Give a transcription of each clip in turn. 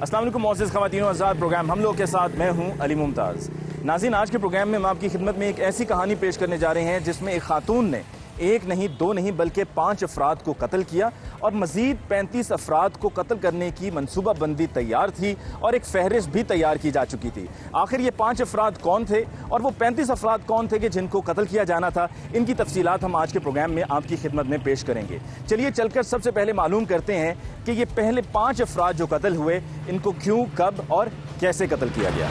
السلام علیکم معزز خواتین و حضرات، پروگرام ہم لوگ کے ساتھ میں ہوں علی ممتاز۔ ناظرین، آج کے پروگرام میں ہم آپ کی خدمت میں ایک ایسی کہانی پیش کرنے جا رہے ہیں جس میں ایک خاتون نے ایک نہیں دو نہیں بلکہ 5 افراد کو قتل کیا اور مزید 35 افراد کو قتل کرنے کی منصوبہ بندی تیار تھی اور ایک فہرست بھی تیار کی جا چکی تھی۔ آخر یہ 5 افراد کون تھے اور وہ 35 افراد کون تھے کہ جن کو قتل کیا جانا تھا، ان کی تفصیلات ہم آج کے پروگرام میں آپ کی خدمت میں پیش کریں گے۔ چلیے چل کر سب سے پہلے معلوم کرتے ہیں کہ یہ پہلے 5 افراد جو قتل ہوئے ان کو کیوں، کب اور کیسے قتل کیا گیا۔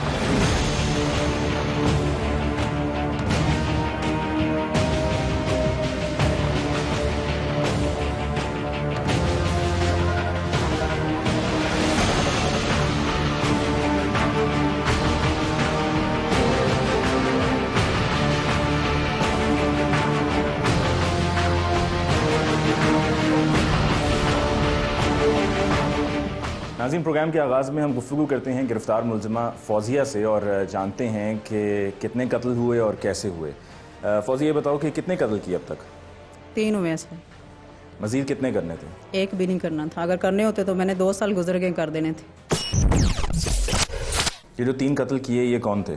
ناظرین، پروگرام کے آغاز میں ہم گفتگو کرتے ہیں گرفتار ملزمہ فوزیہ سے اور جانتے ہیں کہ کتنے قتل ہوئے اور کیسے ہوئے۔ فوزیہ، یہ بتاؤ کہ کتنے قتل کیے اب تک؟ 3 ہوئے ہیں۔ مزید کتنے کرنے تھے؟ ایک بھی نہیں کرنا تھا، اگر کرنے ہوتے تو میں نے 2 سال گزر کے کر دینے تھے۔ یہ جو 3 قتل کیے یہ کون تھے؟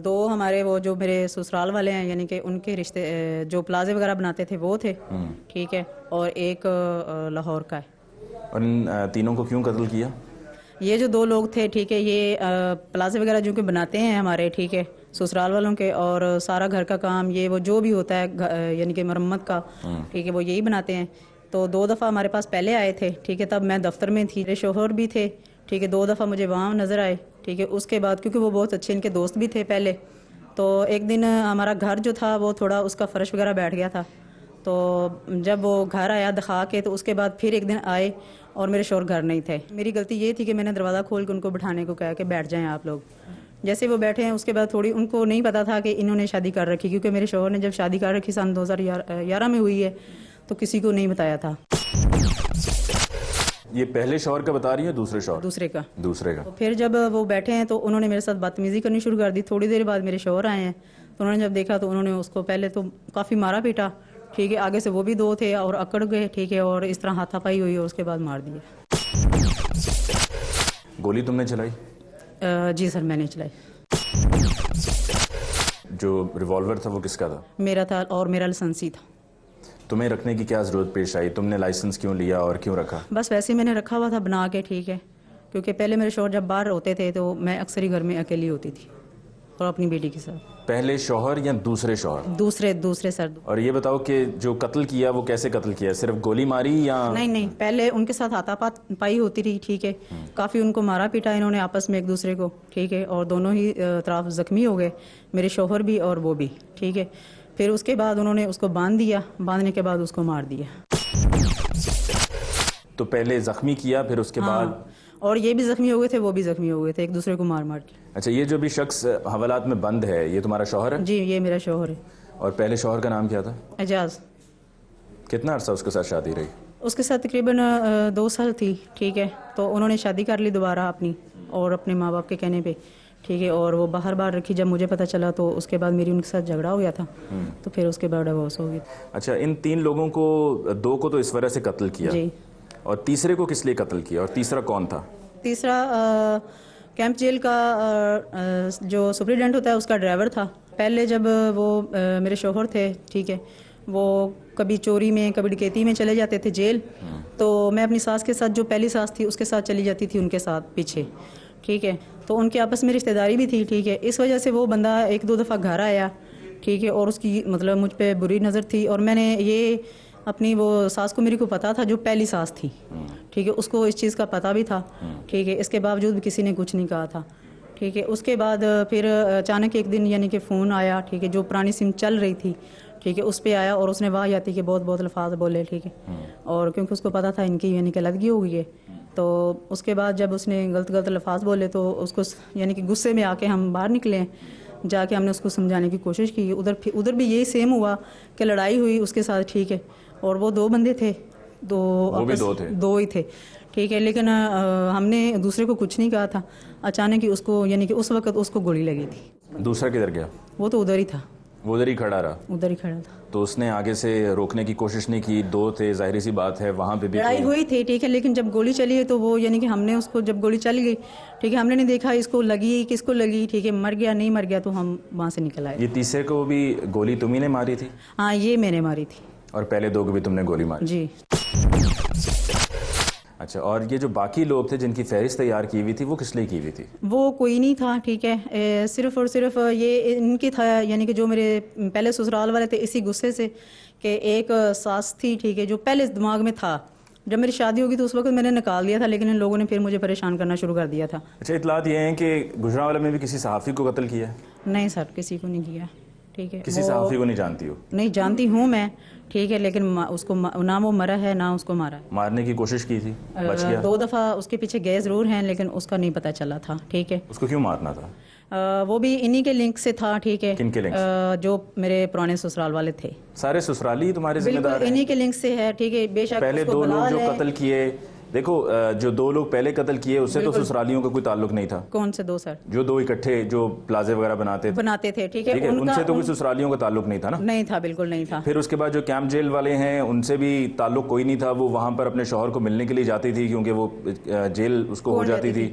2 ہمارے وہ جو میرے سسرال والے ہیں، یعنی کہ ان کے رشتے جو پلازے وغیرہ بناتے تھے وہ تھے، ٹھیک ہے، اور ایک لاہور کا ہے۔ اور ان تینوں کو کیوں قتل کیا؟ یہ جو 2 لوگ تھے، ٹھیک ہے، یہ پلازے وغیرہ جو کہ بناتے ہیں ہمارے، ٹھیک ہے، سسرال والوں کے، اور سارا گھر کا کام یہ وہ جو بھی ہوتا ہے یعنی کہ مرمت کا، ٹھیک ہے، وہ یہی بناتے ہیں۔ تو 2 دفعہ ہمارے پاس پہلے آئے تھے، ٹھیک ہے، تب میں دفتر میں تھی، میرے شوہر بھی تھے، ٹھیک ہے، 2 دفعہ مجھے وہاں نظر آئے، ٹھیک ہے۔ اس کے بعد کیونکہ وہ بہت اچھے ان کے دوست بھی تھے پہلے، تو ایک دن ہمارا گھر جو تھا وہ تھوڑا اس کا فرش وغیرہ بیٹھ گیا تھا، تو جب وہ گھر آیا دکھا کے، تو اس کے بعد پھر ایک دن آئے اور میرے شوہر گھر نہیں تھے۔ میری غلطی یہ تھی کہ میں نے دروازہ کھول کے ان کو بٹھانے کو کہا کہ بیٹھ جائیں آپ لوگ۔ جیسے وہ بیٹھے ہیں اس کے بعد تھوڑی ان کو نہیں پتا تھا کہ انہوں نے شادی کر رکھی، کیونکہ میرے شوہر نے جب شادی کر رکھی سن 2011 میں ہوئی ہے، تو کسی کو نہیں بتایا تھا۔ یہ پہلے شوہر کا بتا رہی ہے؟ دوسرے شوہر؟ دوسرے کا۔ تو پھر جب وہ بیٹھے ہیں تو انہوں نے میرے ساتھ بدتمیزی کرنی شروع کر دی۔ تھوڑی دیر بعد میرے شوہر آئے ہیں، تو انہوں نے جب دیکھا تو انہوں نے اس کو پہلے تو کافی مارا پیٹا، ٹھیک ہے، آگے سے وہ بھی 2 تھے اور اکڑ گئے، ٹھیک ہے، اور اس طرح ہاتھا پائی ہوئی اور اس کے بعد مار دیا۔ گولی تم نے چلائی؟ جی سر، میں نے چلائی۔ جو ریوالور تھا وہ کس کا تھا؟ میرا تھا، اور میرا لائسنسی تھا۔ تمہیں رکھنے کی کیا ضرورت پیش آئی؟ تم نے لائسنس کیوں لیا اور کیوں رکھا؟ بس ویسے ہی میں نے رکھا ہوا تھا بنا کے، ٹھیک ہے، کیونکہ پہلے میرے شوہر جب باہر ہوتے تھے تو میں اکثر ہی گھر میں اکیلی ہوتی تھی اور اپنی بیٹی کے ساتھ۔ پہلے شوہر یا دوسرے شوہر؟ دوسرے سر۔ اور یہ بتاؤ کہ جو قتل کیا وہ کیسے قتل کیا؟ صرف گولی ماری یا؟ نہیں، پہلے ان کے ساتھ ہاتھا پائی ہوتی رہی، ٹھیک ہے، کافی ان کو مارا پیٹا انہوں نے آپس میں ایک دوسرے کو، ٹھیک ہے، اور دونوں ہی طرف زخمی ہو گئے، میرے شوہر بھی اور وہ بھی، ٹھیک ہے۔ پھر اس کے بعد انہوں نے اس کو باندھ دیا، باندھنے کے بعد اس کو مار دیا۔ تو پہلے زخمی کیا، پھر اس کے بعد؟ اور یہ بھی زخمی ہو گئے تھے، وہ بھی زخمی ہو گئے تھے، ایک دوسرے کو مار کے۔ اچھا، یہ جو بھی شخص حوالات میں بند ہے یہ تمہارا شوہر ہے؟ جی، یہ میرا شوہر ہے۔ اور پہلے شوہر کا نام کیا تھا؟ اعجاز۔ کتنا عرصہ اس کے ساتھ شادی رہی؟ اس کے ساتھ تقریباً 2 سال تھی، ٹھیک ہے، تو انہوں نے شادی کر لی دوبارہ اپنی اور اپنے ماں باپ کے کہنے پہ، ٹھیک ہے، اور وہ باہر رکھی۔ جب مجھے پتہ چلا تو اس کے بعد میری ان کے ساتھ جھگڑا ہو گیا تھا، تو پھر اس کے بعد ڈیورس ہو گیا۔ اچھا، ان 3 لوگوں کو 2 کو تو اس وجہ سے قتل کیا، جی، اور تیسرے کو کس لیے قتل کیا؟ اور تیسرا کون تھا؟ تیسرا کیمپ جیل کا جو سپریڈنٹ ہوتا ہے اس کا ڈرائیور تھا۔ پہلے جب وہ میرے شوہر تھے، ٹھیک ہے، وہ کبھی چوری میں کبھی ڈکیتی میں چلے جاتے تھے جیل، تو میں اپنی ساس کے ساتھ، جو پہلی ساس تھی اس کے ساتھ چلی جاتی تھی ان کے ساتھ پیچھے، ٹھیک ہے، تو ان کے آپس میں رشتہ داری بھی تھی، ٹھیک ہے۔ اس وجہ سے وہ بندہ 1-2 دفعہ گھر آیا، ٹھیک ہے، اور اس کی مطلب مجھ پہ بری نظر تھی، اور میں نے یہ اپنی وہ ساس کو میری کو پتا تھا جو پہلی ساس تھی، ٹھیک ہے، اس کو اس چیز کا پتہ بھی تھا، ٹھیک ہے، اس کے باوجود بھی کسی نے کچھ نہیں کہا تھا، ٹھیک ہے۔ اس کے بعد پھر اچانک ایک دن یعنی کہ فون آیا، ٹھیک ہے، جو پرانی سم چل رہی تھی، ٹھیک ہے، اس پہ آیا اور اس نے واہیاتی کے بہت الفاظ بولے، ٹھیک ہے، اور کیونکہ اس کو پتا تھا ان کی یعنی کہ لدگی ہو گئی ہے، تو اس کے بعد جب اس نے غلط الفاظ بولے تو اس کو یعنی کہ غصے میں آ کے ہم باہر نکلے، جا کے ہم نے اس کو سمجھانے کی کوشش کی۔ ادھر بھی یہی سیم ہوا کہ لڑائی ہوئی اس کے ساتھ، ٹھیک ہے، اور وہ 2 بندے تھے، 2 ہی تھے، ٹھیک ہے، لیکن ہم نے دوسرے کو کچھ نہیں کہا تھا۔ اچانک ہی اس کو یعنی کہ اس وقت اس کو گولی لگی تھی۔ دوسرا کدھر گیا؟ وہ تو ادھر ہی تھا، وہ ادھر ہی کھڑا رہا؟ ادھر ہی کھڑا تھا. تو اس نے آگے سے روکنے کی کوشش نہیں کی؟ دو تھے، ظاہری سی بات ہے وہاں پہ بھی لڑائی ہوئی تھی ٹھیک ہے، لیکن جب گولی چلی ہے تو وہ یعنی کہ ہم نے اس کو، جب گولی چلی گئی ٹھیک ہے، ہم نے نہیں دیکھا اس کو لگی کس کو لگی ٹھیک ہے، مر گیا نہیں مر گیا، تو ہم وہاں سے نکل آئے. یہ تیسرے کو بھی گولی تم ہی نے ماری تھی؟ ہاں یہ میں نے ماری تھی. اور پہلے دو کو بھی تم نے گولی ماری؟ جی. اچھا، اور یہ جو باقی لوگ تھے جن کی فہرست تیار کی ہوئی تھی وہ کس لیے کی ہوئی تھی؟ وہ کوئی نہیں تھا ٹھیک ہے، صرف اور صرف یہ ان کی تھا، یعنی کہ جو میرے پہلے سسرال والے تھے اسی غصے سے کہ ایک ساس تھی ٹھیک ہے، جو پہلے دماغ میں تھا. جب میری شادی ہوگی تو اس وقت میں نے نکال دیا تھا، لیکن ان لوگوں نے پھر مجھے پریشان کرنا شروع کر دیا تھا. اچھا، اطلاعات یہ ہیں کہ گجرانوالہ میں بھی کسی صحافی کو قتل کیا ہے؟ نہیں سر، کسی کو نہیں کیا ٹھیک ہے. کسی صحافی کو نہیں جانتی ہو؟ نہیں جانتی ہوں میں ٹھیک ہے، لیکن اس کو نہ وہ مرا ہے نہ اس کو مارا ہے. مارنے کی کوشش کی تھی؟ بچ گیا؟ 2 دفعہ اس کے پیچھے گئے ضرور ہیں، لیکن اس کا نہیں پتہ چلا تھا ٹھیک ہے. اس کو کیوں مارنا تھا؟ وہ بھی انہی کے لنک سے تھا ٹھیک ہے. کن کے لنک؟ جو میرے پرانے سسرال والے تھے. سارے سسرالی تمہارے ذمہ دار بالکل انہی کے لنک سے ہے ٹھیک ہے. بے شک پہلے 2 لوگ جو قتل کیے، دیکھو جو 2 لوگ پہلے قتل کیے اس سے تو سسرالیوں کا کوئی تعلق نہیں تھا. کون سے 2 سر؟ جو 2 اکٹھے جو پلازے وغیرہ بناتے تھے ٹھیک ہے، ان سے تو کوئی سسرالیوں کا تعلق نہیں تھا نا؟ نہیں تھا، بالکل نہیں تھا. پھر اس کے بعد جو کیمپ جیل والے ہیں ان سے بھی تعلق کوئی نہیں تھا، وہ وہاں پر اپنے شوہر کو ملنے کے لیے جاتی تھی کیونکہ وہ جیل اس کو ہو جاتی تھی.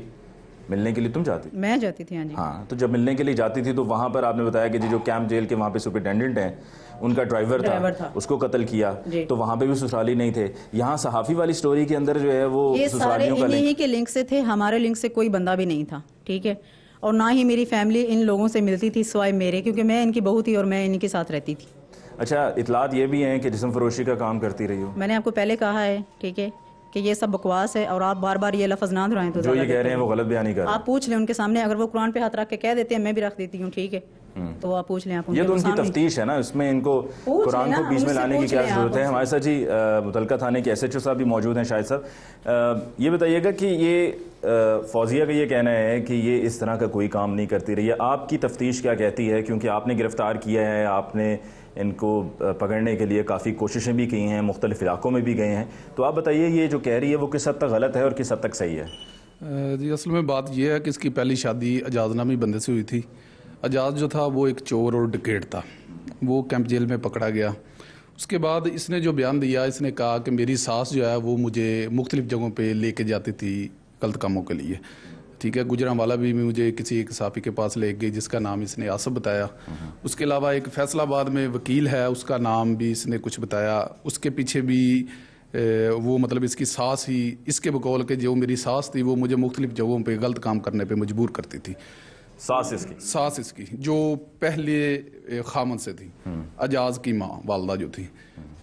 ملنے کے لیے تم جاتی؟ میں جاتی تھی. ہاں، تو جب ملنے کے لیے جاتی تھی تو وہاں پر آپ نے بتایا کہ جو کیمپ جیل کے وہاں پہ سپرنٹینڈنٹ ہیں ان کا ڈرائیور تھا، اس کو قتل کیا. تو وہاں پہ بھی سسرالی نہیں تھے. یہاں صحافی والی سٹوری کے اندر جو ہے وہ سسرالیوں کا انہی کے لنک سے تھے، ہمارے لنک سے کوئی بندہ بھی نہیں تھا ٹھیک ہے. اور نہ ہی میری فیملی ان لوگوں سے ملتی تھی سوائے میرے، کیونکہ میں ان کی بہو تھی اور میں ان کے ساتھ رہتی تھی. اچھا، اطلاعات یہ بھی ہیں کہ جسم فروشی کا کام کرتی رہی ہو؟ میں نے آپ کو پہلے کہا ہے ٹھیک ہے کہ یہ سب بکواس ہے، اور آپ بار بار یہ لفظ نہ دہرائیں. تو جو یہ کہہ رہے ہیں وہ غلط بیانی کر رہے ہیں. آپ پوچھ لیں ان کے سامنے، اگر وہ قرآن پہ ہاتھ رکھ کے کہہ دیتے ہیں میں بھی رکھ دیتی ہوں ٹھیک ہے، تو آپ پوچھ لیں. آپ یہ تو ان کی تفتیش ہے نا، اس میں ان کو قرآن کو بیچ میں لانے کی کیا ضرورت ہے. ہمارے ساتھ جی متعلقہ تھانے کے SHO صاحب بھی موجود ہیں، شاہد صاحب. یہ بتائیے گا کہ یہ فوزیہ کا یہ کہنا ہے کہ یہ اس طرح کا کوئی کام نہیں کرتی رہی ہے، آپ کی تفتیش کیا کہتی ہے؟ کیونکہ آپ نے گرفتار کیا ہے، آپ نے ان کو پکڑنے کے لیے کافی کوششیں بھی کی ہیں، مختلف علاقوں میں بھی گئے ہیں، تو آپ بتائیے یہ جو کہہ رہی ہے وہ کس حد تک غلط ہے اور کس حد تک صحیح ہے؟ جی اصل میں بات یہ ہے کہ اس کی پہلی شادی اجاز نامی بندے سے ہوئی تھی. اجاز جو تھا وہ ایک چور اور ڈکیٹ تھا، وہ کیمپ جیل میں پکڑا گیا. اس کے بعد اس نے جو بیان دیا، اس نے کہا کہ میری ساس جو ہے وہ مجھے مختلف جگہوں پہ لے کے جاتی تھی غلط کاموں کے لیے ٹھیک ہے. گجرانوالہ بھی مجھے کسی ایک صحافی کے پاس لے گئی جس کا نام اس نے آصف بتایا. اس کے علاوہ ایک فیصل آباد میں وکیل ہے، اس کا نام بھی اس نے کچھ بتایا. اس کے پیچھے بھی وہ مطلب اس کی ساس ہی، اس کے بقول کہ جو میری ساس تھی وہ مجھے مختلف جگہوں پہ غلط کام کرنے پہ مجبور کرتی تھی. ساس اس کی جو پہلے خامن سے تھی، اجاز کی ماں والدہ جو تھی.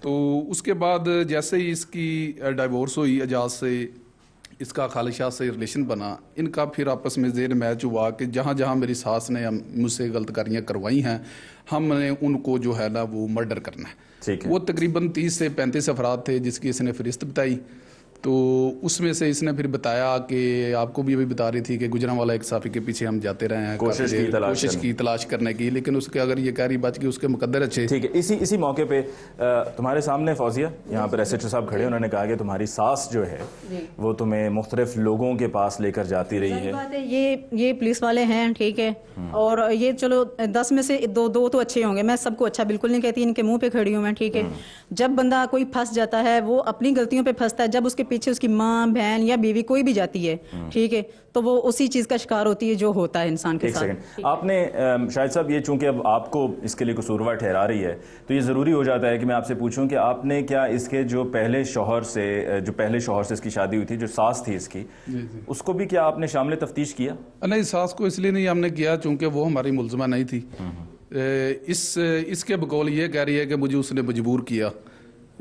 تو اس کے بعد جیسے ہی اس کی ڈائیورس ہوئی اجاز سے، اس کا خالد شاہ سے ریلیشن بنا، ان کا پھر آپس میں زیر میچ ہوا کہ جہاں جہاں میری ساس نے مجھ سے غلط کاریاں کروائی ہیں ہم نے ان کو جو ہے نا وہ مرڈر کرنا ہے. وہ تقریباً 30 سے 35 افراد تھے جس کی اس نے فہرست بتائی. تو اس میں سے اس نے پھر بتایا کہ آپ کو بھی ابھی بتا رہی تھی کہ گجرانوالہ ایک صحافی کے پیچھے ہم جاتے رہے ہیں، کوشش کی تلاش کرنے کی، لیکن اس کے اگر یہ کہہ رہی بچ گئی، اس کے مقدر اچھے. ٹھیک ہے، اسی موقع پہ تمہارے سامنے فوزیہ یہاں پر SHO صاحب کھڑے، انہوں نے کہا کہ تمہاری ساس جو ہے وہ تمہیں مختلف لوگوں کے پاس لے کر جاتی رہی ہے. یہ پولیس والے ہیں ٹھیک ہے، اور یہ چلو 10 میں سے 2 تو اچھے ہوں گے، میں سب کو اچھا بالکل نہیں کہتی، ان کے منہ پہ کھڑی ہوں میں ٹھیک ہے. جب بندہ کوئی پھنس جاتا ہے وہ اپنی غلطیوں پہ پھنستا ہے، جب اس کے پیچھے اس کی ماں بہن یا بیوی کوئی بھی جاتی ہے ٹھیک ہے تو وہ اسی چیز کا شکار ہوتی ہے جو ہوتا ہے انسان کے ساتھ. ایک سیکنڈ، آپ نے شاہد صاحب یہ چونکہ اب آپ کو اس کے لیے قصوروار ٹھہرا رہی ہے تو یہ ضروری ہو جاتا ہے کہ میں آپ سے پوچھوں کہ آپ نے کیا اس کے جو پہلے شوہر سے اس کی شادی ہوئی تھی، جو ساس تھی اس کی، اس کو بھی کیا آپ نے شامل تفتیش کیا؟ نہیں، ساس کو اس لیے نہیں ہم نے کیا چونکہ وہ ہماری ملزمہ نہیں تھی. اس کے بقول یہ کہہ رہی ہے کہ مجھے اس نے مجبور کیا،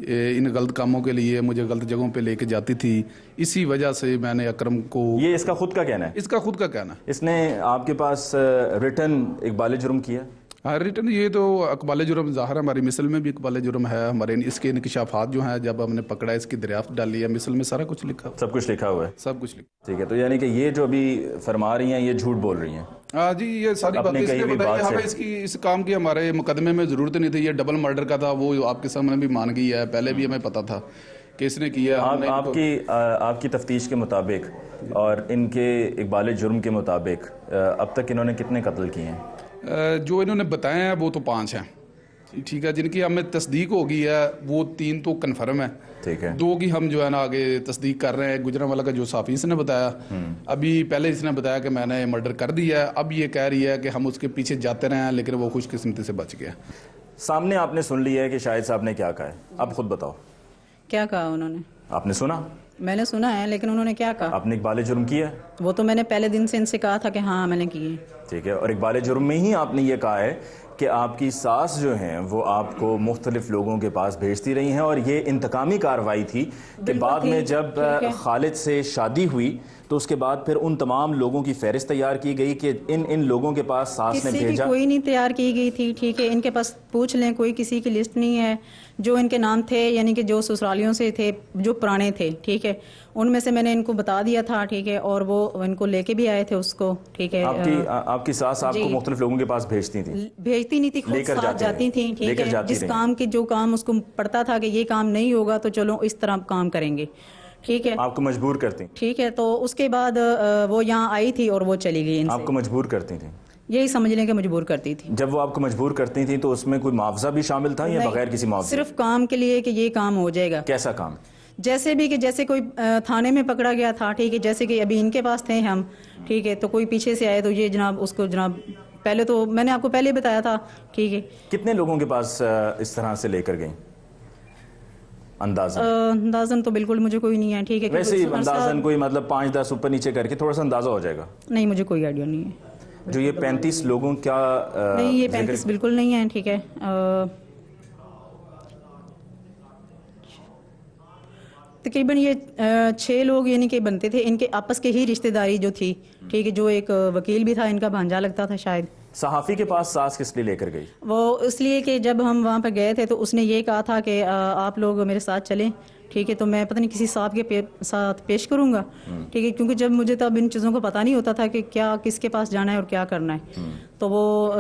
ان غلط کاموں کے لیے مجھے غلط جگہوں پہ لے کے جاتی تھی، اسی وجہ سے میں نے اکرم کو. یہ اس کا خود کا کہنا ہے؟ اس کا خود کا کہنا ہے. اس نے آپ کے پاس ریٹن اقبال جرم کیا؟ ہاں ریٹن، یہ تو اقبال جرم ظاہر ہے، ہماری مثل میں بھی اقبال جرم ہے. ہمارے اس کے انکشافات جو ہیں جب ہم نے پکڑا، اس کی دریافت ڈالی ہے، مثل میں سارا کچھ لکھا، سب کچھ لکھا ہوا ہے. سب کچھ لکھا. ٹھیک ہے، تو یعنی کہ یہ جو ابھی فرما رہی ہیں یہ جھوٹ بول رہی ہیں؟ ہاں جی، یہ ساری باتیں اس لیے بتائیے، ہمیں اس کام کی ہمارے مقدمے میں ضرورت نہیں تھی. یہ ڈبل مرڈر کا تھا، وہ آپ کے سامنے بھی مان گئی ہے، پہلے بھی ہمیں پتا تھا کہ اس نے کیا. آپ کی تفتیش کے مطابق اور ان کے اقبال جرم کے مطابق اب تک انہوں نے کتنے قتل کیے ہیں؟ جو انہوں نے بتایا ہے وہ تو 5 ہیں, ٹھیک ہے, جن کی ہمیں تصدیق ہو گئی ہے وہ 3 تو کنفرم ہے, ٹھیک ہے, 2 کی ہم جو ہے نا آگے تصدیق کر رہے ہیں. گجرانوالہ کا جو صحافی اس نے بتایا, ابھی پہلے اس نے بتایا کہ میں نے مرڈر کر دیا ہے, اب یہ کہہ رہی ہے کہ ہم اس کے پیچھے جاتے رہے ہیں لیکن وہ خوش قسمتی سے بچ گیا. سامنے آپ نے سن لیا ہے کہ شاہد صاحب نے کیا کہا ہے, اب خود بتاؤ کیا کہا انہوں نے. آپ نے سنا؟ میں نے سنا ہے, لیکن انہوں نے کیا کہا. آپ نے اقبال جرم کیا ہے؟ وہ تو میں نے پہلے دن سے ان سے کہا تھا کہ ہاں میں نے کی ہے. ٹھیک ہے, اور اقبال جرم میں ہی آپ نے یہ کہا ہے کہ آپ کی ساس جو ہیں وہ آپ کو مختلف لوگوں کے پاس بھیجتی رہی ہیں, اور یہ انتقامی کارروائی تھی کہ بعد میں جب خالد سے شادی ہوئی تو اس کے بعد پھر ان تمام لوگوں کی فہرست تیار کی گئی کہ ان لوگوں کے پاس ساس نے کسی کی بھیجا. کوئی نہیں تیار کی گئی تھی, ٹھیک ہے, ان کے پاس پوچھ لیں, کوئی کسی کی لسٹ نہیں ہے. جو ان کے نام تھے یعنی کہ جو سسرالیوں سے تھے, جو پرانے تھے, ٹھیک ہے, ان میں سے میں نے ان کو بتا دیا تھا, ٹھیک ہے, اور وہ ان کو لے کے بھی آئے تھے اس کو, ٹھیک ہے. آپ کی ساس آپ کو مختلف لوگوں کے پاس بھیجتی تھیں؟ بھیجتی نہیں تھی, خود ساتھ جاتی تھیں, ٹھیک ہے, جس کام کی جو کام اس کو پڑتا تھا کہ یہ کام نہیں ہوگا تو چلو اس طرح کام کریں گے, ٹھیک ہے. آپ کو مجبور کرتی؟ ٹھیک ہے, تو اس کے بعد وہ یہاں آئی تھی اور وہ چلی گئی. آپ کو مجبور کرتی تھیں؟ یہی سمجھ لیں کہ مجبور کرتی تھی. جب وہ آپ کو مجبور کرتی تھی تو اس میں کوئی معاوضہ بھی شامل تھا یا بغیر کسی معاوضے؟ صرف کام کے لیے کہ یہ کام ہو جائے گا. کیسا کام؟ جیسے بھی کہ جیسے کوئی تھانے میں پکڑا گیا تھا, ٹھیک ہے, جیسے کہ ابھی ان کے پاس تھے ہم, ٹھیک ہے, تو کوئی پیچھے سے آئے تو یہ جناب اس کو جناب پہلے تو میں نے آپ کو پہلے بتایا تھا, ٹھیک ہے. کتنے لوگوں کے پاس اس طرح سے لے کر گئیں اندازن تو بالکل مجھے کوئی نہیں ہے, ٹھیک ہے. ویسے ہی اندازن کوئی مطلب 5-10 اوپر نیچے کر کے تھوڑا سا اندازہ ہو جائے گا؟ نہیں, مجھے کوئی آئیڈیا نہیں ہے. جو یہ 35 لوگوں کا نہیں, یہ 35 بالکل نہیں ہے, ٹھیک ہے. تقریباً یہ 6 لوگ یعنی کہ بنتے تھے, ان کے آپس کے ہی رشتہ داری جو تھی, ٹھیک ہے, جو ایک وکیل بھی تھا, ان کا بھانجا لگتا تھا شاید. صحافی کے پاس ساس کس لیے لے کر گئی؟ وہ اس لیے کہ جب ہم وہاں پہ گئے تھے تو اس نے یہ کہا تھا کہ آپ لوگ میرے ساتھ چلیں, ٹھیک ہے, تو میں پتہ نہیں کسی صاحب کے ساتھ پیش کروں گا, ٹھیک ہے, کیونکہ جب مجھے تب ان چیزوں کو پتہ نہیں ہوتا تھا کہ کیا کس کے پاس جانا ہے اور کیا کرنا ہے, تو وہ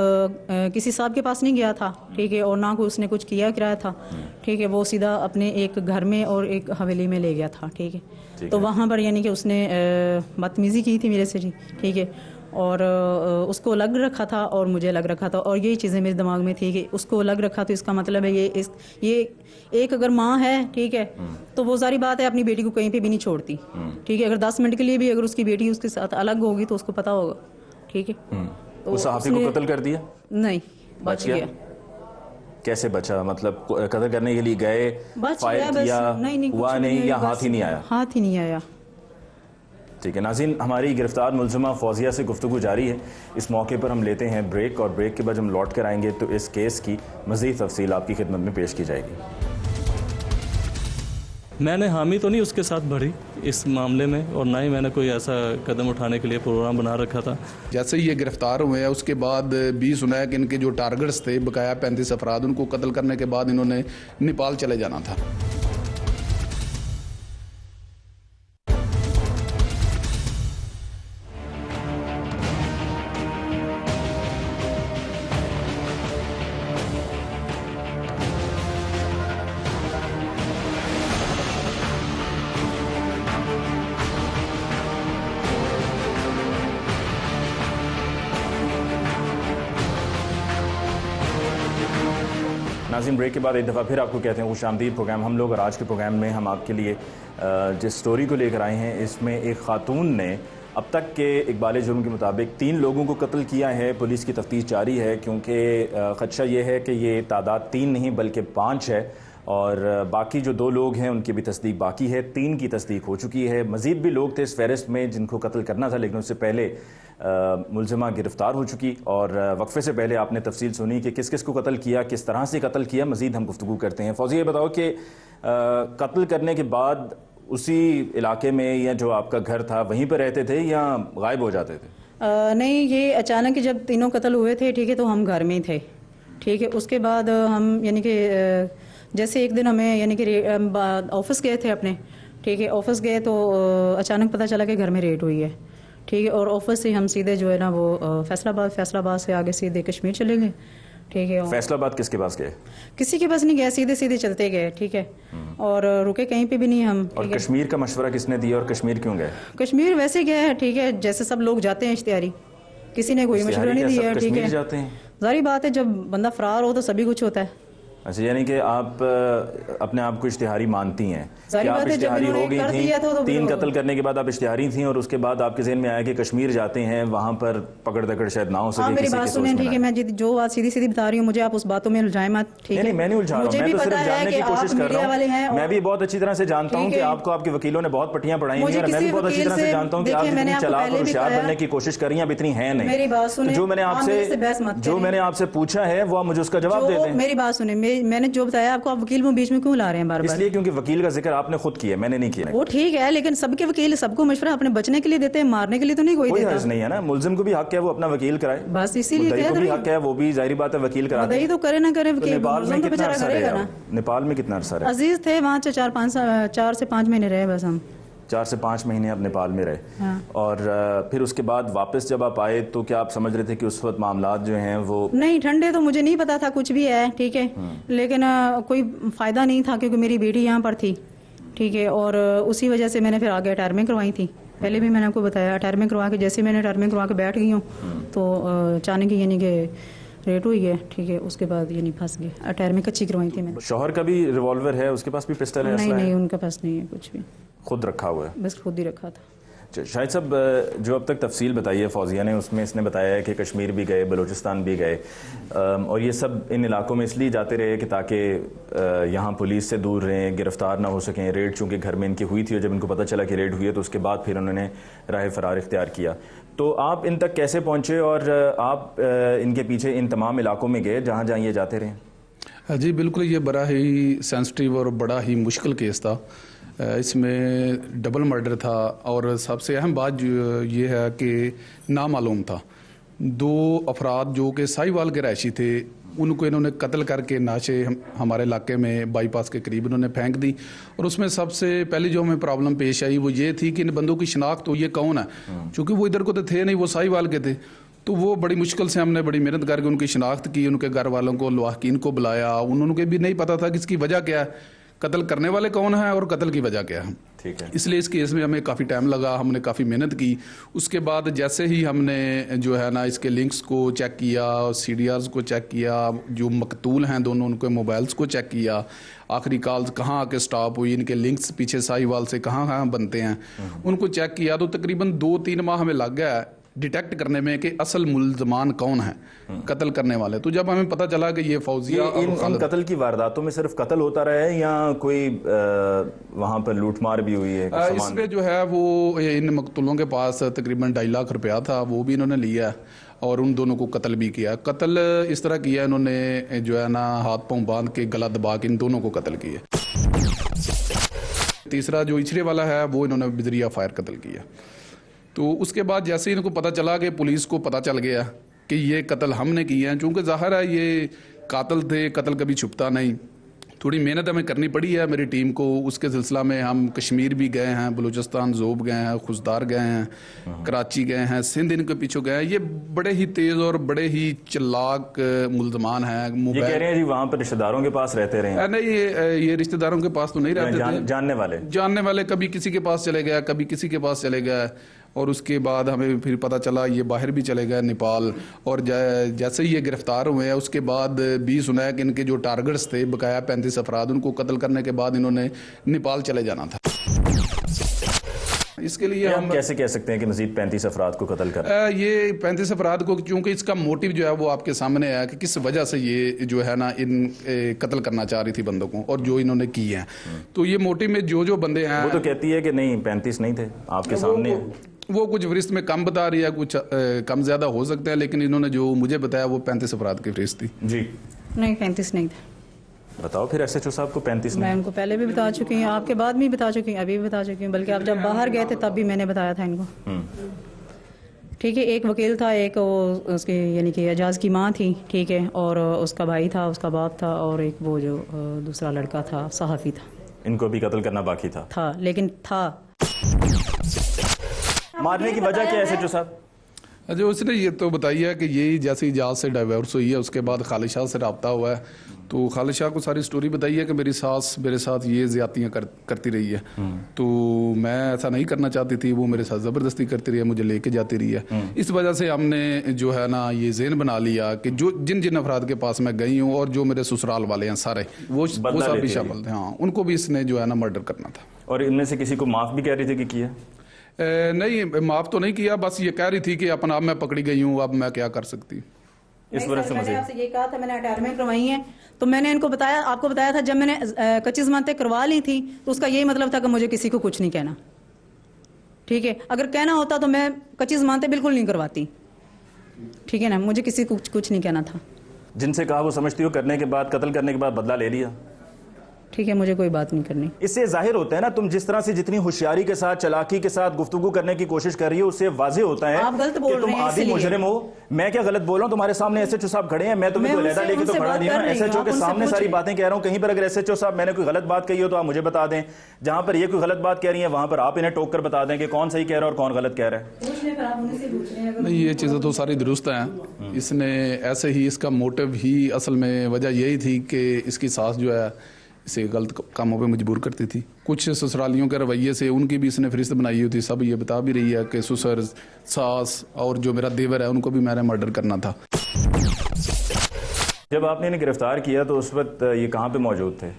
کسی صاحب کے پاس نہیں گیا تھا, ٹھیک ہے, اور نہ کوئی اس نے کچھ کیا کرایا تھا, ٹھیک ہے, وہ سیدھا اپنے ایک گھر میں اور ایک حویلی میں لے گیا تھا, ٹھیک ہے. تو وہاں پر یعنی کہ اس نے بدتمیزی کی تھی میرے سے, ٹھیک ہے, اور اس کو الگ رکھا تھا اور مجھے الگ رکھا تھا, اور یہی چیزیں میرے دماغ میں تھی کہ اس کو الگ رکھا تو اس کا مطلب ہے یہ ایک اگر ماں ہے, ٹھیک ہے, تو وہ ظاہری بات ہے اپنی بیٹی کو کہیں پہ بھی نہیں چھوڑتی, ٹھیک ہے, اگر 10 منٹ کے لیے بھی اگر اس کی بیٹی اس کے ساتھ الگ ہوگی تو اس کو پتا ہوگا, ٹھیک ہے. اس صحافی کو قتل کر دیا؟ نہیں, بچ گیا. کیسے بچا؟ مطلب قتل کرنے کے لیے گئے, فائر کیا, ہوا نہیں یا ہاتھ ہی نہیں آیا؟ ہاتھ ہی نہیں آیا. ٹھیک ہے ناظرین, ہماری گرفتار ملزمہ فوزیہ سے گفتگو جاری ہے. اس موقع پر ہم لیتے ہیں بریک, اور بریک کے بعد ہم لوٹ کر آئیں گے تو اس کیس کی مزید تفصیل آپ کی خدمت میں پیش کی جائے گی. میں نے حامی تو نہیں اس کے ساتھ بڑھی اس معاملے میں, اور نہ ہی میں نے کوئی ایسا قدم اٹھانے کے لیے پروگرام بنا رکھا تھا. جیسے یہ گرفتار ہوئے ہیں اس کے بعد بھی سنا ہے کہ ان کے جو ٹارگٹس تھے بقایا 35 افراد, ان کو قتل کرنے کے بعد انہوں نے نیپال چلے جانا تھا. ناظرین, بریک کے بعد ایک دفعہ پھر آپ کو کہتے ہیں خوش آمدید پروگرام ہم لوگ, اور آج کے پروگرام میں ہم آپ کے لیے جس سٹوری کو لے کر آئے ہیں اس میں ایک خاتون نے اب تک کے اقبال جرم کے مطابق 3 لوگوں کو قتل کیا ہے. پولیس کی تفتیش جاری ہے کیونکہ خدشہ یہ ہے کہ یہ تعداد 3 نہیں بلکہ 5 ہے, اور باقی جو 2 لوگ ہیں ان کی بھی تصدیق باقی ہے. 3 کی تصدیق ہو چکی ہے. مزید بھی لوگ تھے اس فہرست میں جن کو قتل کرنا تھا, لیکن اس سے پہلے ملزمہ گرفتار ہو چکی, اور وقفے سے پہلے آپ نے تفصیل سنی کہ کس کس کو قتل کیا, کس طرح سے قتل کیا. مزید ہم گفتگو کرتے ہیں. فوزیہ, یہ بتاؤ کہ قتل کرنے کے بعد اسی علاقے میں یا جو آپ کا گھر تھا وہیں پہ رہتے تھے یا غائب ہو جاتے تھے؟ نہیں, یہ اچانک جب تینوں قتل ہوئے تھے, ٹھیک ہے, تو ہم گھر میں تھے, ٹھیک ہے. اس کے بعد ہم یعنی کہ جیسے ایک دن ہمیں یعنی کہ آفس گئے تھے اپنے, ٹھیک ہے, آفس گئے تو اچانک پتہ چلا کہ گھر میں ریڈ ہوئی ہے, ٹھیک ہے, اور آفس سے ہم سیدھے جو ہے نا وہ فیصل آباد سے آگے سیدھے کشمیر چلے گئے, ٹھیک ہے. فیصل آباد کس کے پاس گئے؟ کسی کے پاس نہیں گئے, سیدھے چلتے گئے, ٹھیک ہے, اور رکے کہیں پہ بھی نہیں ہم. اور کشمیر کا مشورہ کس نے دیا اور کشمیر کیوں گئے؟ کشمیر ویسے گئے, ٹھیک ہے, جیسے سب لوگ جاتے ہیں اشتہاری, کسی نے کوئی مشورہ نہیں دیا. ٹھیک ہے, جاتے ہیں ظاہری بات ہے جب بندہ فرار ہو تو سبھی کچھ ہوتا ہے. اچھا, یعنی کہ آپ اپنے آپ کو اشتہاری مانتی ہیں کہ آپ بات ہے, جب اشتہاری انہوں ہو نے گئی کر دیا تو تھیں, 3 قتل کرنے کے بعد آپ اشتہاری تھیں, اور اس کے بعد آپ کے ذہن میں آیا کہ کشمیر جاتے ہیں, وہاں پر پکڑ دکڑ شاید نہ ہو سکے. میری بات سنیں, ٹھیک ہے, میں جو بات سیدھی سیدھی بتا رہی ہوں, مجھے آپ اس باتوں میں الجھائیں مت. ٹھیک ہے, نہیں, میں نہیں الجھا رہا ہوں, میں تو صرف جاننے کی کوشش کر رہا ہوں. میں بھی بہت اچھی طرح سے جانتا ہوں کہ آپ کو آپ کے وکیلوں نے بہت پٹیاں پڑھائی ہیں, اور میں بھی بہت اچھی طرح سے جانتا ہوں کہ آپ جتنی چالاک اور ہوشیار بننے کی کوشش کر رہی ہیں اب اتنی ہیں نہیں. میری بات سنیں, جو میں نے آپ سے پوچھا ہے وہ آپ مجھے اس کا جواب دے دیں. میری بات سنیں, میں نے جو بتایا آپ کو, آپ وکیل میں بیچ میں کیوں لا رہے ہیں بار بار؟ اس لیے کیونکہ وکیل کا ذکر آپ نے خود کیا, میں نے نہیں کیا. وہ ٹھیک ہے, لیکن سب کے وکیل سب کو مشورہ اپنے بچنے کے لیے دیتے ہیں, مارنے کے لیے تو نہیں کوئی دیتا. حرج نہیں ہے نا, ملزم کو بھی حق ہے وہ اپنا وکیل کرائے, بس اسی لیے مدعی کو بھی حق ہے, وہ بھی ظاہری بات ہے وکیل کراتے ہیں. تو کرے نہ کرے, نیپال میں کتنا عرصہ رہے؟ نیپال میں کتنا عرصہ رہے؟ عزیز تھے وہاں 4 سے 5 مہینے رہے بس. ہم 4 سے 5 مہینے آپ نیپال میں رہے, اور پھر اس کے بعد واپس جب آپ آئے تو کیا آپ سمجھ رہے تھے کہ اس وقت معاملات جو ہیں وہ نہیں ٹھنڈے؟ تو مجھے نہیں پتا تھا کچھ بھی ہے, ٹھیک ہے, لیکن کوئی فائدہ نہیں تھا کیونکہ میری بیٹی یہاں پر تھی, ٹھیک ہے, اور اسی وجہ سے میں نے پھر آگے اٹیرمنٹ کروائی تھی. پہلے بھی میں نے آپ کو بتایا, اٹیرمنٹ کروا کے جیسے میں نے اٹیرمنٹ کروا کے بیٹھ گئی ہوں تو اچانک ہی یعنی کہ ریٹ ہوئی ہے, ٹھیک ہے, اس کے بعد یہ نہیں پھنس گئے. اٹیرمنٹ اچھی کروائی تھی میں نے. شوہر کا بھی ریوالور ہے, اس کے پاس بھی پسٹل ہے؟ نہیں, ان کے پاس نہیں ہے کچھ بھی, خود رکھا ہوا ہے, بس خود ہی رکھا تھا. شاہد صاحب, جو اب تک تفصیل بتائی ہے فوزیہ نے, اس میں اس نے بتایا ہے کہ کشمیر بھی گئے, بلوچستان بھی گئے, اور یہ سب ان علاقوں میں اس لیے جاتے رہے کہ تاکہ یہاں پولیس سے دور رہیں, گرفتار نہ ہو سکیں. ریڈ چونکہ گھر میں ان کی ہوئی تھی, اور جب ان کو پتہ چلا کہ ریڈ ہوئی ہے تو اس کے بعد پھر انہوں نے راہ فرار اختیار کیا. تو آپ ان تک کیسے پہنچے, اور آپ ان کے پیچھے ان تمام علاقوں میں گئے جہاں جہاں یہ جاتے رہے؟ جی بالکل, یہ بڑا ہی سینسٹیو اور بڑا ہی مشکل کیس تھا. اس میں ڈبل مرڈر تھا, اور سب سے اہم بات یہ ہے کہ نامعلوم تھا. 2 افراد جو کہ ساہیوال کے رہائشی تھے, ان کو انہوں نے قتل کر کے ناشے ہمارے علاقے میں بائی پاس کے قریب انہوں نے پھینک دی. اور اس میں سب سے پہلی جو ہمیں پرابلم پیش آئی وہ یہ تھی کہ ان بندوں کی شناخت ہو, یہ کون ہے, چونکہ وہ ادھر کو تو تھے نہیں, وہ ساہیوال کے تھے. تو وہ بڑی مشکل سے ہم نے بڑی محنت کر کے ان کی شناخت کی, ان کے گھر والوں کو, لواحقین کو بلایا. انہوں کو بھی نہیں پتا تھا کہ اس کی وجہ کیا ہے, قتل کرنے والے کون ہیں اور قتل کی وجہ کیا ہے. ٹھیک ہے, اس لیے اس کیس میں ہمیں کافی ٹائم لگا, ہم نے کافی محنت کی. اس کے بعد جیسے ہی ہم نے جو ہے نا اس کے لنکس کو چیک کیا, CDRs کو چیک کیا, جو مقتول ہیں دونوں ان کے موبائلز کو چیک کیا, آخری کالز کہاں آ کے سٹاپ ہوئی, ان کے لنکس پیچھے ساہیوال سے کہاں کہاں بنتے ہیں, ان کو چیک کیا. تو تقریباً 2-3 ماہ ہمیں لگ گیا ڈیٹیکٹ کرنے میں کہ اصل ملزمان کون ہیں قتل کرنے والے. تو جب ہمیں پتہ چلا کہ یہ فوزیہ ان قتل کی وارداتوں میں صرف قتل ہوتا رہا ہے یا کوئی وہاں پر لوٹ مار بھی ہوئی ہے؟ اس میں جو ہے وہ ان مقتولوں کے پاس تقریباً 2.5 لاکھ روپیہ تھا, وہ بھی انہوں نے لیا, اور ان دونوں کو قتل بھی کیا. قتل اس طرح کیا انہوں نے جو ہے نا ہاتھ پاؤں باندھ کے گلا دبا کے ان دونوں کو قتل کیا. تیسرا جو اچھرے والا ہے وہ انہوں نے بذریعہ فائر قتل کیا. تو اس کے بعد جیسے ان کو پتہ چلا کہ پولیس کو پتہ چل گیا کہ یہ قتل ہم نے کیے ہیں, چونکہ ظاہر ہے یہ قاتل تھے, قتل کبھی چھپتا نہیں. تھوڑی محنت ہمیں کرنی پڑی ہے میری ٹیم کو. اس کے سلسلہ میں ہم کشمیر بھی گئے ہیں, بلوچستان زوب گئے ہیں, خوزدار گئے ہیں, کراچی گئے ہیں, سندھ ان کے پیچھے گئے ہیں. یہ بڑے ہی تیز اور بڑے ہی چلاک ملزمان ہیں. یہ کہہ رہے ہیں جی وہاں پر رشتہ داروں کے پاس رہتے رہے؟ نہیں, یہ رشتہ داروں کے پاس تو نہیں رہتے تھے, جاننے والے کبھی کسی کے پاس چلے گئے, کبھی کسی کے پاس چلے گئے. اور اس کے بعد ہمیں پھر پتہ چلا یہ باہر بھی چلے گئے نیپال. اور جیسے ہی یہ گرفتار ہوئے ہیں اس کے بعد بھی سنا ہے کہ ان کے جو ٹارگٹس تھے بقایا 35 افراد, ان کو قتل کرنے کے بعد انہوں نے نیپال چلے جانا تھا. اس کے لیے ہم کیسے کہہ سکتے ہیں کہ مزید 35 افراد کو قتل کر یہ 35 افراد کو, چونکہ اس کا موٹیو جو ہے وہ آپ کے سامنے ہے کہ کس وجہ سے یہ جو ہے نا ان قتل کرنا چاہ رہی تھی بندوں کو, اور جو انہوں نے کی ہیں. تو یہ موٹیو میں جو بندے ہیں, وہ تو کہتی ہے کہ نہیں 35 نہیں تھے, آپ کے سامنے وہ کچھ فہرست میں کم بتا رہی ہے, کچھ کم زیادہ ہو سکتا ہے, لیکن انہوں نے جو مجھے بتایا وہ 35 افراد کی فہرست تھی. جی نہیں 35 نہیں تھے. بتاؤ پھر SHO صاحب کو 35 میں ان کو پہلے بھی بتا چکی ہوں, آپ کے بعد بھی بتا چکی ہوں, ابھی بھی بتا چکی ہوں, بلکہ آپ جب باہر گئے تھے تب بھی میں نے بتایا تھا ان کو. ٹھیک ہے, ایک وکیل تھا, ایک اس کے یعنی کہ اعجاز کی ماں تھی, ٹھیک ہے, اور اس کا بھائی تھا, اس کا باپ تھا, اور ایک وہ جو دوسرا لڑکا تھا صحافی تھا. ان کو بھی قتل کرنا باقی تھا لیکن تھا. مارنے کی وجہ کیا ہے SHO صاحب؟ جو اس نے یہ تو بتائی ہے کہ یہی جیسے اجاز سے ڈائیورس ہوئی ہے اس کے بعد خالد شاہ سے رابطہ ہوا ہے، تو خالد شاہ کو ساری سٹوری بتائی ہے کہ میری ساس میرے ساتھ یہ زیادتیاں کرتی رہی ہے، تو میں ایسا نہیں کرنا چاہتی تھی، وہ میرے ساتھ زبردستی کرتی رہی ہے، مجھے لے کے جاتی رہی ہے۔ اس وجہ سے ہم نے جو ہے نا یہ ذہن بنا لیا کہ جو جن افراد کے پاس میں گئی ہوں اور جو میرے سسرال والے ہیں سارے وہ سب بھی شامل تھے، ہاں ان کو بھی اس نے جو ہے نا مرڈر کرنا تھا۔ اور ان میں سے کسی کو معاف بھی کہہ رہی تھی کہ کیا؟ نہیں معاف تو نہیں کیا، بس یہ کہہ رہی تھی کہ اپنا اب میں پکڑی گئی ہوں، اب میں کیا کر سکتی۔ اس وجہ سے میں نے آپ سے یہ کہا تھا، میں نے اٹائرمنٹ کروائی ہیں، تو میں نے ان کو بتایا، آپ کو بتایا تھا جب میں نے کچی ضمانتیں کروا لی تھی تو اس کا یہی مطلب تھا کہ مجھے کسی کو کچھ نہیں کہنا، ٹھیک ہے؟ اگر کہنا ہوتا تو میں کچی ضمانتیں بالکل نہیں کرواتی، ٹھیک ہے نا؟ مجھے کسی کو کچھ نہیں کہنا تھا۔ جن سے کہا وہ سمجھتی ہو کرنے کے بعد، قتل کرنے کے بعد بدلہ لے لیا؟ ٹھیک ہے، مجھے کوئی بات نہیں کرنی۔ اس سے ظاہر ہوتا ہے نا، تم جس طرح سے جتنی ہوشیاری کے ساتھ، چلاکی کے ساتھ گفتگو کرنے کی کوشش کر رہی ہو، اس سے واضح ہوتا ہے آپ غلط بول کہ تم عادی مجرم ہو۔ میں کیا غلط بول رہا ہوں؟ تمہارے سامنے ایس ایچ او صاحب کھڑے ہیں، میں تمہیں کوئی علیحدہ لے کے تو کھڑا نہیں ہوں، ایس ایچ او کے سامنے ساری باتیں کہہ رہا ہوں۔ کہیں پر اگر ایس ایچ او صاحب میں نے کوئی غلط بات کہی ہو تو آپ مجھے بتا دیں، جہاں پر یہ کوئی غلط بات کہہ رہی ہیں وہاں پر آپ انہیں ٹوک کر بتا دیں کہ کون صحیح کہہ رہا ہے اور کون غلط کہہ رہا ہے۔ نہیں، یہ چیزیں تو ساری درست ہیں، اس نے ایسے ہی، اس کا موٹو ہی اصل میں وجہ یہی تھی کہ اس کی ساس جو ہے اسے غلط کاموں پہ مجبور کرتی تھی۔ کچھ سسرالیوں کے رویے سے ان کی بھی اس نے فہرست بنائی ہوئی تھی، سب یہ بتا بھی رہی ہے کہ سسر، ساس اور جو میرا دیور ہے ان کو بھی میں نے مرڈر کرنا تھا۔ جب آپ نے انہیں گرفتار کیا تو اس وقت یہ کہاں پہ موجود تھے؟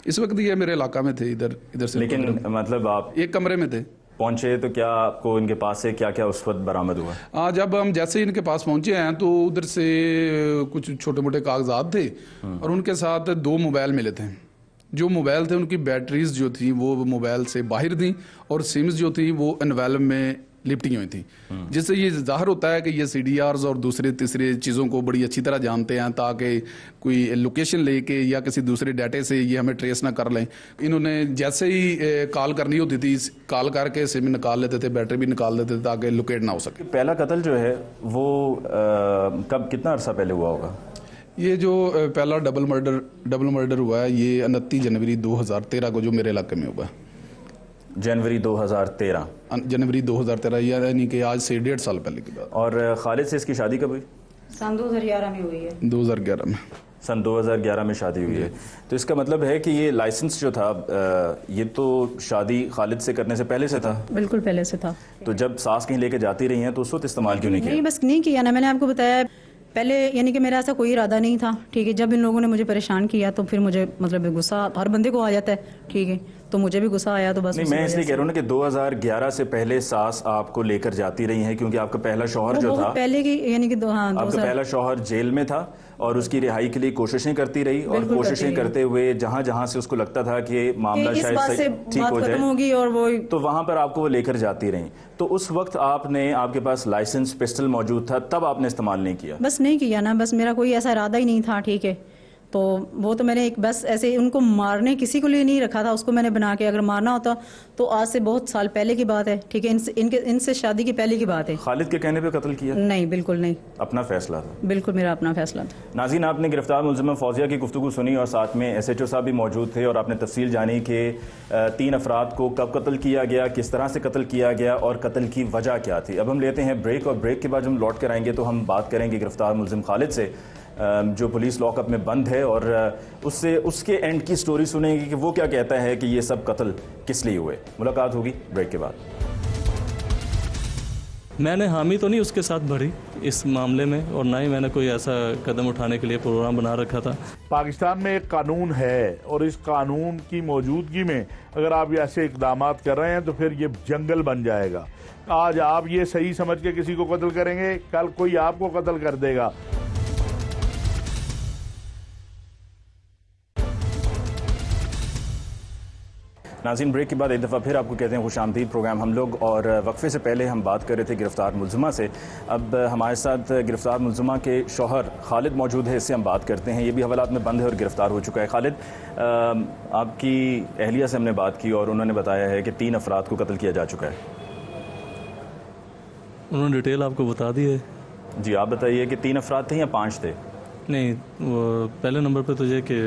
اس وقت یہ میرے علاقہ میں تھے، ادھر سے، لیکن مطلب آپ ایک کمرے میں تھے پہنچے تو کیا آپ کو ان کے پاس سے کیا کیا اس وقت برآمد ہوا؟ ہاں، جب ہم جیسے ان کے پاس پہنچے ہیں تو ادھر سے کچھ چھوٹے موٹے کاغذات تھے اور ان کے ساتھ 2 موبائل ملے تھے۔ جو موبائل تھے ان کی بیٹریز جو تھیں وہ موبائل سے باہر تھیں اور سمز جو تھیں وہ انویلپ میں لپٹی ہوئی تھیں، جس سے یہ ظاہر ہوتا ہے کہ یہ سی ڈی آرز اور دوسرے تیسرے چیزوں کو بڑی اچھی طرح جانتے ہیں تاکہ کوئی لوکیشن لے کے یا کسی دوسرے ڈیٹے سے یہ ہمیں ٹریس نہ کر لیں۔ انہوں نے جیسے ہی کال کرنی ہوتی تھی کال کر کے سم نکال لیتے تھے، بیٹری بھی نکال لیتے تھے تاکہ لوکیٹ نہ ہو سکے۔ پہلا قتل جو ہے وہ کب، کتنا عرصہ پہلے ہوا ہوگا؟ یہ جو پہلا ڈبل مرڈر ہوا ہے یہ 29 جنوری 2013 کو جو میرے علاقے میں ہوا ہے۔ جنوری 2013 جنوری 2013، یعنی کہ آج سے 1.5 سال پہلے کی بات۔ اور خالد سے اس کی شادی کب ہوئی؟ سن 2011 میں ہوئی ہے۔ 2011 میں، سن 2011 میں شادی ہوئی ہے۔ تو اس کا مطلب ہے کہ یہ لائسنس جو تھا یہ تو شادی خالد سے کرنے سے پہلے سے تھا؟ بالکل پہلے سے تھا۔ تو جب ساس کہیں لے کے جاتی رہی ہیں تو اس وقت استعمال کیوں نہیں کیا؟ نہیں، بس نہیں کیا نا، میں نے آپ کو بتایا پہلے، یعنی کہ میرا ایسا کوئی ارادہ نہیں تھا، ٹھیک ہے؟ جب ان لوگوں نے مجھے پریشان کیا تو پھر مجھے مطلب غصہ ہر بندے کو آ جاتا ہے، ٹھیک ہے؟ تو مجھے بھی غصہ آیا تو بس۔ نہیں، میں اس لیے کہہ رہا ہوں نا کہ 2011 سے پہلے ساس آپ کو لے کر جاتی رہی ہیں کیونکہ آپ کا پہلا شوہر جو تھا، پہلے کی، یعنی کہ آپ کا پہلا شوہر جیل میں تھا اور اس کی رہائی کے لیے کوششیں کرتی رہی، اور کوششیں کرتے ہوئے جہاں جہاں سے اس کو لگتا تھا کہ معاملہ شاید سے ٹھیک ہو جائے اور وہ تو وہاں پر آپ کو وہ لے کر جاتی رہیں۔ تو اس وقت آپ کے پاس لائسنس پسٹل موجود تھا، تب آپ نے استعمال نہیں کیا؟ بس نہیں کیا نا، بس میرا کوئی ایسا ارادہ ہی نہیں تھا، ٹھیک ہے؟ تو وہ تو میں نے ایک بس ایسے ان کو مارنے کسی کو لیے نہیں رکھا تھا، اس کو میں نے بنا کے، اگر مارنا ہوتا تو آج سے بہت سال پہلے کی بات ہے، ٹھیک ہے؟ ان سے شادی کی پہلے کی بات ہے۔ خالد کے کہنے پہ قتل کیا؟ نہیں، بالکل نہیں، اپنا فیصلہ تھا؟ بالکل میرا اپنا فیصلہ تھا۔ ناظرین، آپ نے گرفتار ملزمہ فوزیہ کی گفتگو سنی اور ساتھ میں ایس ایچ او صاحب بھی موجود تھے، اور آپ نے تفصیل جانی کہ 3 افراد کو کب قتل کیا گیا، کس طرح سے قتل کیا گیا اور قتل کی وجہ کیا تھی۔ اب ہم لیتے ہیں بریک، اور بریک کے بعد جب ہم لوٹ کر آئیں گے تو ہم بات کریں گے گرفتار ملزم خالد سے جو پولیس لاک اپ میں بند ہے، اور اس کے اینڈ کی سٹوری سنیں گے کہ وہ کیا کہتا ہے کہ یہ سب قتل کس لیے ہوئے۔ ملاقات ہوگی بریک کے بعد۔ میں نے حامی تو نہیں اس کے ساتھ بھری اس معاملے میں، اور نہ ہی میں نے کوئی ایسا قدم اٹھانے کے لیے پروگرام بنا رکھا تھا۔ پاکستان میں ایک قانون ہے اور اس قانون کی موجودگی میں اگر آپ ایسے اقدامات کر رہے ہیں تو پھر یہ جنگل بن جائے گا۔ آج آپ یہ صحیح سمجھ کے کسی کو قتل کریں گے، کل کوئی آپ کو قتل کر دے گا۔ ناظرین، بریک کے بعد ایک دفعہ پھر آپ کو کہتے ہیں خوش آمدید پروگرام ہم لوگ، اور وقفے سے پہلے ہم بات کر رہے تھے گرفتار ملزمہ سے۔ اب ہمارے ساتھ گرفتار ملزمہ کے شوہر خالد موجود ہے، اس سے ہم بات کرتے ہیں۔ یہ بھی حوالات میں بند ہے اور گرفتار ہو چکا ہے۔ خالد، آپ کی اہلیہ سے ہم نے بات کی اور انہوں نے بتایا ہے کہ 3 افراد کو قتل کیا جا چکا ہے۔ انہوں نے ڈیٹیل آپ کو بتا دی ہے؟ جی، آپ بتائیے کہ 3 افراد تھے یا 5 تھے؟ نہیں، وہ پہلے نمبر پہ تو یہ کہ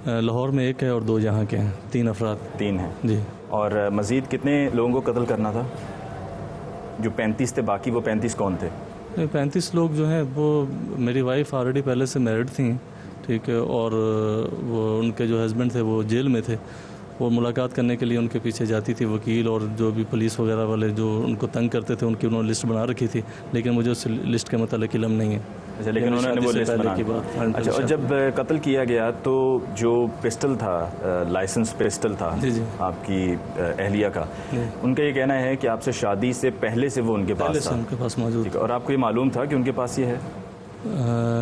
لاہور میں 1 ہے اور 2 یہاں کے ہیں، 3 افراد۔ 3 ہیں، جی۔ اور مزید کتنے لوگوں کو قتل کرنا تھا؟ جو 35 تھے باقی وہ 35 کون تھے؟ 35 لوگ جو ہیں وہ میری وائف آلریڈی پہلے سے میرڈ تھیں، ٹھیک ہے، اور وہ ان کے جو ہسبینڈ تھے وہ جیل میں تھے. وہ ملاقات کرنے کے لیے ان کے پیچھے جاتی تھی وکیل اور جو بھی پولیس وغیرہ والے جو ان کو تنگ کرتے تھے، ان کی انہوں نے لسٹ بنا رکھی تھی، لیکن مجھے اس لسٹ کے متعلق علم نہیں ہے. اچھا، لیکن انہوں نے وہ لسٹ بنا کی. اچھا، اور جب قتل کیا گیا تو جو پسٹل تھا، لائسنس پسٹل تھا آپ کی اہلیہ کا، ان کا یہ کہنا ہے کہ آپ سے شادی سے پہلے سے وہ ان کے پاس تھا، ان کے پاس موجود. اور آپ کو یہ معلوم تھا کہ ان کے پاس یہ ہے؟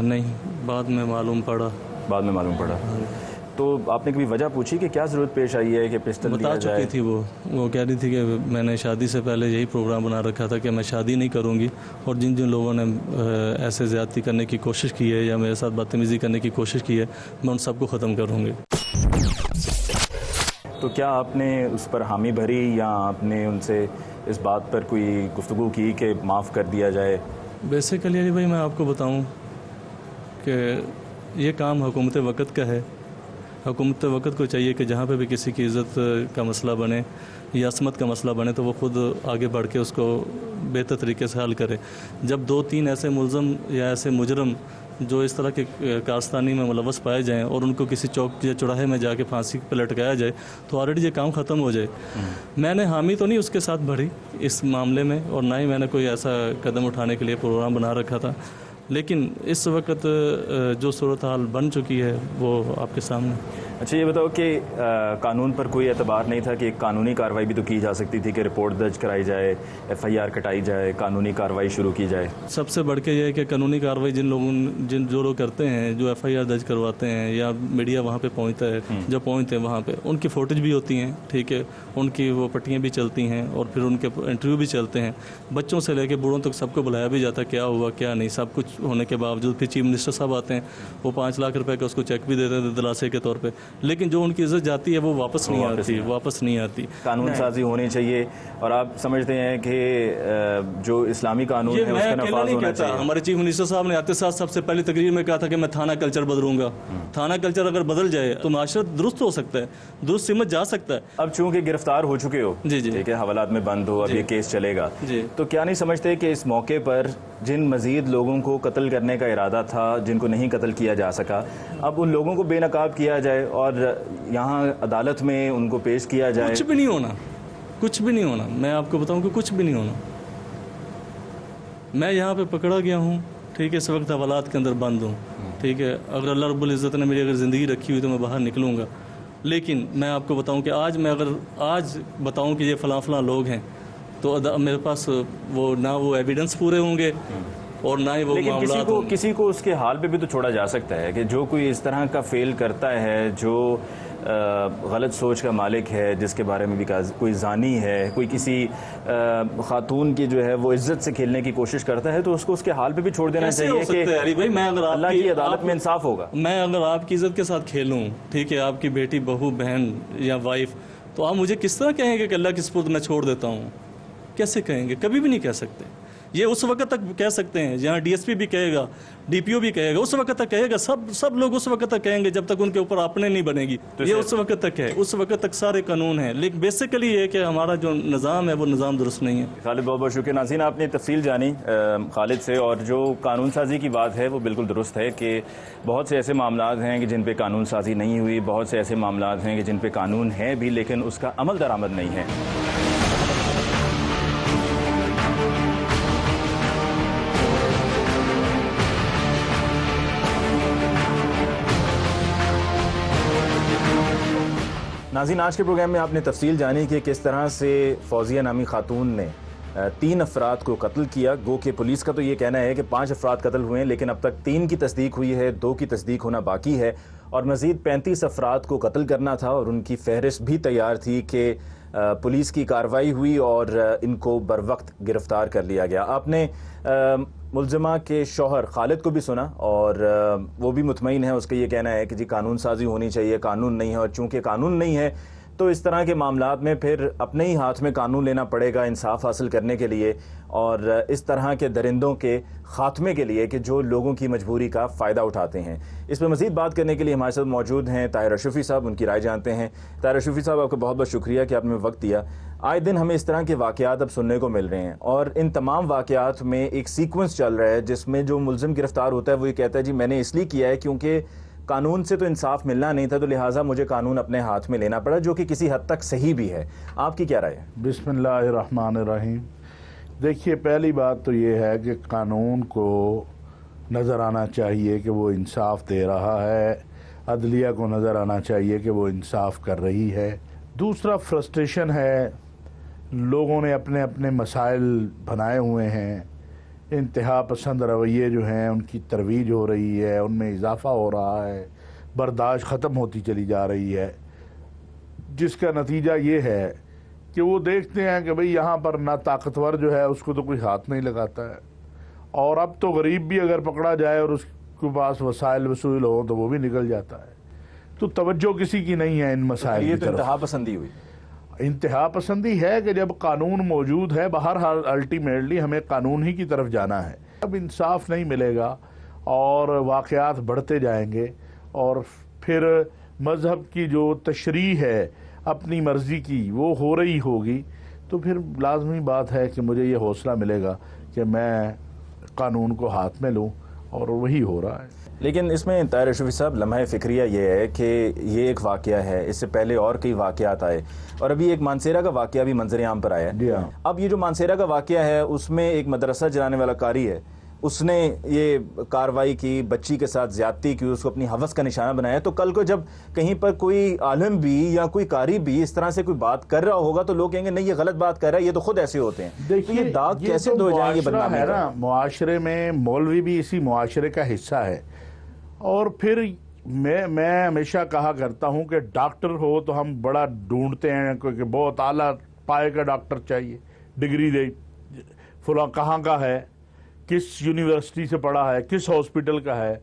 نہیں، بعد میں معلوم پڑا. بعد میں معلوم پڑا. تو آپ نے کبھی وجہ پوچھی کہ کیا ضرورت پیش آئی ہے کہ پسٹل بتا چکی تھی وہ کہہ رہی تھی کہ میں نے شادی سے پہلے یہی پروگرام بنا رکھا تھا کہ میں شادی نہیں کروں گی، اور جن جن لوگوں نے ایسے زیادتی کرنے کی کوشش کی ہے یا میرے ساتھ بدتمیزی کرنے کی کوشش کی ہے میں ان سب کو ختم کروں گی. تو کیا آپ نے اس پر حامی بھری یا آپ نے ان سے اس بات پر کوئی گفتگو کی کہ معاف کر دیا جائے؟ بیسیکلی علی بھائی میں آپ کو بتاؤں کہ یہ کام حکومت وقت کا ہے. حکومت وقت کو چاہیے کہ جہاں پہ بھی کسی کی عزت کا مسئلہ بنے یا عصمت کا مسئلہ بنے تو وہ خود آگے بڑھ کے اس کو بہتر طریقے سے حل کرے. جب 2-3 ایسے ملزم یا ایسے مجرم جو اس طرح کے کارستانی میں ملوث پائے جائیں اور ان کو کسی چوک یا چوراہے میں جا کے پھانسی پہ لٹکایا جائے تو آلریڈی یہ کام ختم ہو جائے. میں نے حامی تو نہیں اس کے ساتھ بھری اس معاملے میں، اور نہ ہی میں نے کوئی ایسا قدم اٹھانے کے لیے پروگرام بنا رکھا تھا، لیکن اس وقت جو صورتحال بن چکی ہے وہ آپ کے سامنے. اچھا، یہ بتاؤ کہ قانون پر کوئی اعتبار نہیں تھا کہ ایک قانونی کارروائی بھی تو کی جا سکتی تھی کہ رپورٹ درج کرائی جائے، FIR کٹائی جائے، قانونی کارروائی شروع کی جائے؟ سب سے بڑھ کے یہ ہے کہ قانونی کارروائی جو لوگ کرتے ہیں، جو FIR درج کرواتے ہیں یا میڈیا وہاں پہ پہنچتا ہے، جو پہنچتے ہیں وہاں پہ ان کی فوٹیج بھی ہوتی ہیں، ٹھیک ہے، ان کی وہ پٹیاں بھی چلتی ہیں اور پھر ان کے انٹرویو بھی چلتے ہیں. بچوں سے لے کے بوڑھوں تک سب کو بلایا بھی جاتا ہے کیا ہوا کیا نہیں، سب کچھ ہونے کے باوجود پھر چیف منسٹر صاحب آتے ہیں، وہ 5 لاکھ روپے کا اس کو چیک بھی دیتے ہیں دلاسے کے طور پہ، لیکن جو ان کی عزت جاتی ہے وہ واپس نہیں آتی. قانون سازی ہونی چاہیے، اور آپ سمجھتے ہیں کہ جو اسلامی قانون ہے اس کا نفاذ ہونا چاہیے. ہمارے چیف منسٹر صاحب نے آتے ساتھ سب سے پہلی تقریر میں کہا تھا کہ میں تھانہ کلچر بدلوں گا. تھانہ کلچر اگر بدل جائے تو معاشرت درست ہو سکتا ہے، درست سمت جا سکتا ہے. اب چونکہ گرفتار ہو چکے ہو، ٹھیک ہے، حوالات میں بند ہو، اب یہ کیس چلے گا، تو کیا نہیں سمجھتے کہ اس موقع پر جن مزید لوگوں کو قتل کرنے کا ارادہ تھا، جن کو نہیں قتل کیا جا سکا، اب ان لوگوں کو بے نقاب کیا جائے اور یہاں عدالت میں ان کو پیش کیا جائے؟ کچھ بھی نہیں ہونا، کچھ بھی نہیں ہونا. میں آپ کو بتاؤں کہ کچھ بھی نہیں ہونا. میں یہاں پہ پکڑا گیا ہوں، ٹھیک ہے، اس وقت حوالات کے اندر بند ہوں، ٹھیک ہے. اگر اللہ رب العزت نے میری اگر زندگی رکھی ہوئی تو میں باہر نکلوں گا. لیکن میں آپ کو بتاؤں کہ آج بتاؤں کہ یہ فلاں لوگ ہیں تو میرے پاس وہ نہ وہ ایویڈنس پورے ہوں گے اور نہ ہی وہ معاملات. لیکن کسی کو اس کے حال پہ بھی تو چھوڑا جا سکتا ہے کہ جو کوئی اس طرح کا فیل کرتا ہے، جو غلط سوچ کا مالک ہے، جس کے بارے میں بھی کوئی زانی ہے، کوئی کسی خاتون کی جو ہے وہ عزت سے کھیلنے کی کوشش کرتا ہے، تو اس کو اس کے حال پہ بھی چھوڑ دینا چاہیے کہ اللہ کی عدالت میں انصاف ہوگا. میں اگر آپ کی عزت کے ساتھ کھیلوں، ٹھیک ہے، آپ کی بیٹی، بہو، بہن یا وائف، تو آپ مجھے کس طرح کہیں گے کہ اللہ کی سپرد میں چھوڑ دیتا ہوں؟ کیسے کہیں گے؟ کبھی بھی نہیں کہہ سکتے. یہ اس وقت تک کہہ سکتے ہیں جہاں DSP بھی کہے گا، DPO بھی کہے گا، اس وقت تک کہے گا، سب لوگ اس وقت تک کہیں گے جب تک ان کے اوپر اپنے نہیں بنے گی. یہ اس وقت تک ہے، اس وقت تک سارے قانون ہیں. لیکن بیسیکلی یہ کہ ہمارا جو نظام ہے وہ نظام درست نہیں ہے. خالد، بہت بہت شکریہ. ناظرین، آپ نے تفصیل جانی خالد سے، اور جو قانون سازی کی بات ہے وہ بالکل درست ہے کہ بہت سے ایسے معاملات ہیں کہ جن پہ قانون سازی نہیں ہوئی، بہت سے ایسے معاملات ہیں کہ جن پہ قانون ہے بھی لیکن اس کا عمل درآمد نہیں ہے. ناظرین، آج کے پروگرام میں آپ نے تفصیل جانی کہ کس طرح سے فوزیہ نامی خاتون نے 3 افراد کو قتل کیا. گو کہ پولیس کا تو یہ کہنا ہے کہ 5 افراد قتل ہوئے ہیں، لیکن اب تک 3 کی تصدیق ہوئی ہے، 2 کی تصدیق ہونا باقی ہے، اور مزید 35 افراد کو قتل کرنا تھا، اور ان کی فہرست بھی تیار تھی کہ پولیس کی کارروائی ہوئی اور ان کو بروقت گرفتار کر لیا گیا. آپ نے ملزمہ کے شوہر خالد کو بھی سنا، اور وہ بھی مطمئن ہے. اس کا یہ کہنا ہے کہ جی قانون سازی ہونی چاہیے، قانون نہیں ہے، اور چونکہ قانون نہیں ہے تو اس طرح کے معاملات میں پھر اپنے ہی ہاتھ میں قانون لینا پڑے گا انصاف حاصل کرنے کے لیے اور اس طرح کے درندوں کے خاتمے کے لیے کہ جو لوگوں کی مجبوری کا فائدہ اٹھاتے ہیں. اس پہ مزید بات کرنے کے لیے ہمارے ساتھ موجود ہیں طاہر اشرفی صاحب، ان کی رائے جانتے ہیں. طاہر اشرفی صاحب، آپ کا بہت بہت شکریہ کہ آپ نے وقت دیا. آئے دن ہمیں اس طرح کے واقعات اب سننے کو مل رہے ہیں اور ان تمام واقعات میں ایک سیکوینس چل رہا ہے جس میں جو ملزم گرفتار ہوتا ہے وہ یہ کہتا ہے جی میں نے اس لیے کیا ہے کیونکہ قانون سے تو انصاف ملنا نہیں تھا، تو لہٰذا مجھے قانون اپنے ہاتھ میں لینا پڑا، جو کہ کسی حد تک صحیح بھی ہے. آپ کی کیا رائے ہے؟ بسم اللہ الرحمن الرحیم. دیکھیے، پہلی بات تو یہ ہے کہ قانون کو نظر آنا چاہیے کہ وہ انصاف دے رہا ہے، عدلیہ کو نظر آنا چاہیے کہ وہ انصاف کر رہی ہے. دوسرا فرسٹریشن ہے، لوگوں نے اپنے اپنے مسائل بنائے ہوئے ہیں، انتہا پسند رویے جو ہیں ان کی ترویج ہو رہی ہے، ان میں اضافہ ہو رہا ہے، برداشت ختم ہوتی چلی جا رہی ہے، جس کا نتیجہ یہ ہے کہ وہ دیکھتے ہیں کہ بھئی یہاں پر نہ طاقتور جو ہے اس کو تو کوئی ہاتھ نہیں لگاتا ہے، اور اب تو غریب بھی اگر پکڑا جائے اور اس کے پاس وسائل وصول ہو تو وہ بھی نکل جاتا ہے. تو توجہ کسی کی نہیں ہے ان مسائل یہ کی تو طرف. انتہا پسندی ہوئی. انتہا پسندی ہے کہ جب قانون موجود ہے، بہرحال الٹیمیٹلی ہمیں قانون ہی کی طرف جانا ہے. اب انصاف نہیں ملے گا اور واقعات بڑھتے جائیں گے اور پھر مذہب کی جو تشریح ہے اپنی مرضی کی وہ ہو رہی ہوگی، تو پھر لازمی بات ہے کہ مجھے یہ حوصلہ ملے گا کہ میں قانون کو ہاتھ میں لوں، اور وہی ہو رہا ہے. لیکن اس میں طاہر اشرفی صاحب لمحہ فکریہ یہ ہے کہ یہ ایک واقعہ ہے، اس سے پہلے اور کئی واقعات آئے اور ابھی ایک مانسیرا کا واقعہ بھی منظر عام پر آیا ہے. جی ہاں. اب یہ جو مانسیرا کا واقعہ ہے اس میں ایک مدرسہ چلانے والا قاری ہے، اس نے یہ کارروائی کی، بچی کے ساتھ زیادتی کی، اس کو اپنی ہوس کا نشانہ بنایا. تو کل کو جب کہیں پر کوئی عالم بھی یا کوئی قاری بھی اس طرح سے کوئی بات کر رہا ہوگا تو لوگ کہیں گے نہیں یہ غلط بات کر رہا ہے، یہ تو خود ایسے ہوتے ہیں. تو یہ داغ کیسے دھو جائیں گے بدنامی ہے کا؟ نا، معاشرے میں مولوی بھی اسی معاشرے کا حصہ ہے. اور پھر میں ہمیشہ کہا کرتا ہوں کہ ڈاکٹر ہو تو ہم بڑا ڈھونڈتے ہیں کہ بہت اعلیٰ پائے کا ڈاکٹر چاہیے، ڈگری دے، فلاں کہاں کا ہے، کس یونیورسٹی سے پڑھا ہے، کس ہاسپٹل کا ہے.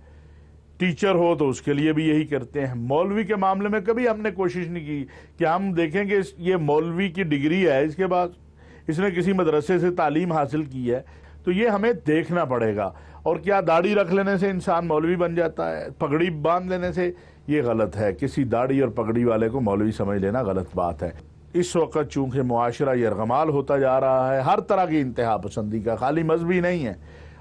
ٹیچر ہو تو اس کے لیے بھی یہی کرتے ہیں. مولوی کے معاملے میں کبھی ہم نے کوشش نہیں کی کہ ہم دیکھیں کہ یہ مولوی کی ڈگری ہے، اس کے بعد اس نے کسی مدرسے سے تعلیم حاصل کی ہے، تو یہ ہمیں دیکھنا پڑے گا. اور کیا داڑھی رکھ لینے سے انسان مولوی بن جاتا ہے؟ پگڑی باندھ لینے سے؟ یہ غلط ہے. کسی داڑھی اور پگڑی والے کو مولوی سمجھ لینا غلط بات ہے. اس وقت چونکہ معاشرہ یرغمال ہوتا جا رہا ہے ہر طرح کی انتہا پسندی کا، خالی مذہبی نہیں ہے،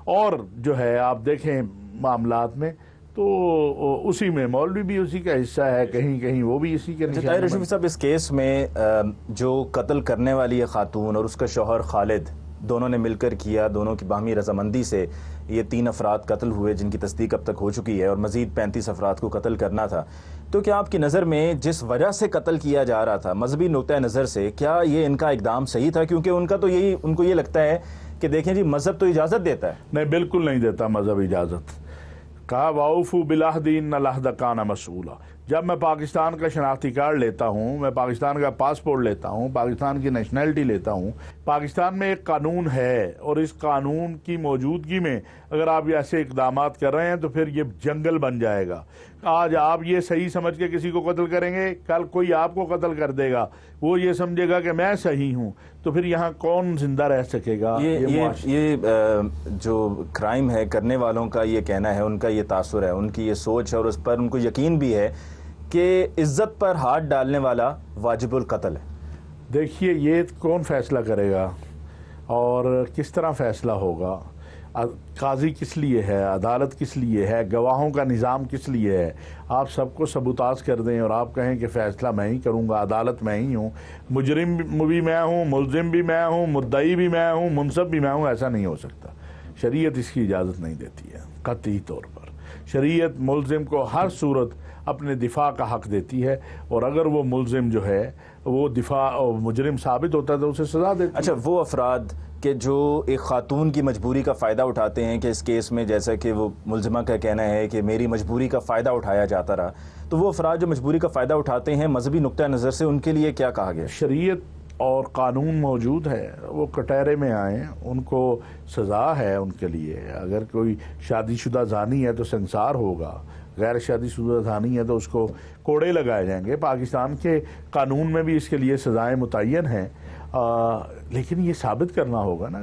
اور جو ہے آپ دیکھیں معاملات میں تو اسی میں مولوی بھی اسی کا حصہ ہے، کہیں کہیں وہ بھی اسی کے نشانے. طاہر اشرفی صاحب، اس کیس میں جو قتل کرنے والی خاتون اور اس کا شوہر خالد دونوں نے مل کر کیا، دونوں کی باہمی رضامندی سے یہ 3 افراد قتل ہوئے جن کی تصدیق اب تک ہو چکی ہے اور مزید 35 افراد کو قتل کرنا تھا. تو کیا آپ کی نظر میں جس وجہ سے قتل کیا جا رہا تھا مذہبی نقطہ نظر سے، کیا یہ ان کا اقدام صحیح تھا؟ کیونکہ ان کو یہ لگتا ہے کہ دیکھیں جی مذہب تو اجازت دیتا ہے. نہیں، بالکل نہیں دیتا مذہب اجازت. کہا وَأَوْفُوا بِالْعَهْدِ إِنَّ الْعَهْدَ كَانَ مَسْئُولًا. جب میں پاکستان کا شناختی کارڈ لیتا ہوں، میں پاکستان کا پاسپورٹ لیتا ہوں، پاکستان کی نیشنلٹی لیتا ہوں، پاکستان میں ایک قانون ہے اور اس قانون کی موجودگی میں اگر آپ ایسے اقدامات کر رہے ہیں تو پھر یہ جنگل بن جائے گا. آج آپ یہ صحیح سمجھ کے کسی کو قتل کریں گے، کل کوئی آپ کو قتل کر دے گا، وہ یہ سمجھے گا کہ میں صحیح ہوں، تو پھر یہاں کون زندہ رہ سکے گا؟ یہ جو کرائم ہے کرنے والوں کا یہ کہنا ہے، ان کا یہ تاثر ہے، ان کی یہ سوچ ہے اور اس پر ان کو یقین بھی ہے کہ عزت پر ہاتھ ڈالنے والا واجب القتل ہے. دیکھیے، یہ کون فیصلہ کرے گا اور کس طرح فیصلہ ہوگا؟ قاضی کس لیے ہے؟ عدالت کس لیے ہے؟ گواہوں کا نظام کس لیے ہے؟ آپ سب کو سبوتاژ کر دیں اور آپ کہیں کہ فیصلہ میں ہی کروں گا، عدالت میں ہی ہوں، مجرم بھی میں ہوں، ملزم بھی میں ہوں، مدعی بھی میں ہوں، منصف بھی میں ہوں. ایسا نہیں ہو سکتا. شریعت اس کی اجازت نہیں دیتی ہے قطعی طور پر. شریعت ملزم کو ہر صورت اپنے دفاع کا حق دیتی ہے، اور اگر وہ ملزم جو ہے وہ دفاع مجرم ثابت ہوتا ہے تو اسے سزا دیتی ہے. اچھا، وہ افراد کہ جو ایک خاتون کی مجبوری کا فائدہ اٹھاتے ہیں کہ اس کیس میں جیسا کہ وہ ملزمہ کا کہنا ہے کہ میری مجبوری کا فائدہ اٹھایا جاتا رہا، تو وہ افراد جو مجبوری کا فائدہ اٹھاتے ہیں مذہبی نقطہ نظر سے ان کے لیے کیا کہا گیا؟ شریعت اور قانون موجود ہے، وہ کٹہرے میں آئیں، ان کو سزا ہے ان کے لیے. اگر کوئی شادی شدہ زانی ہے تو سنسار ہوگا، غیر شادی شدہ ثانی ہے تو اس کو کوڑے لگائے جائیں گے. پاکستان کے قانون میں بھی اس کے لیے سزائیں متعین ہیں, لیکن یہ ثابت کرنا ہوگا نا.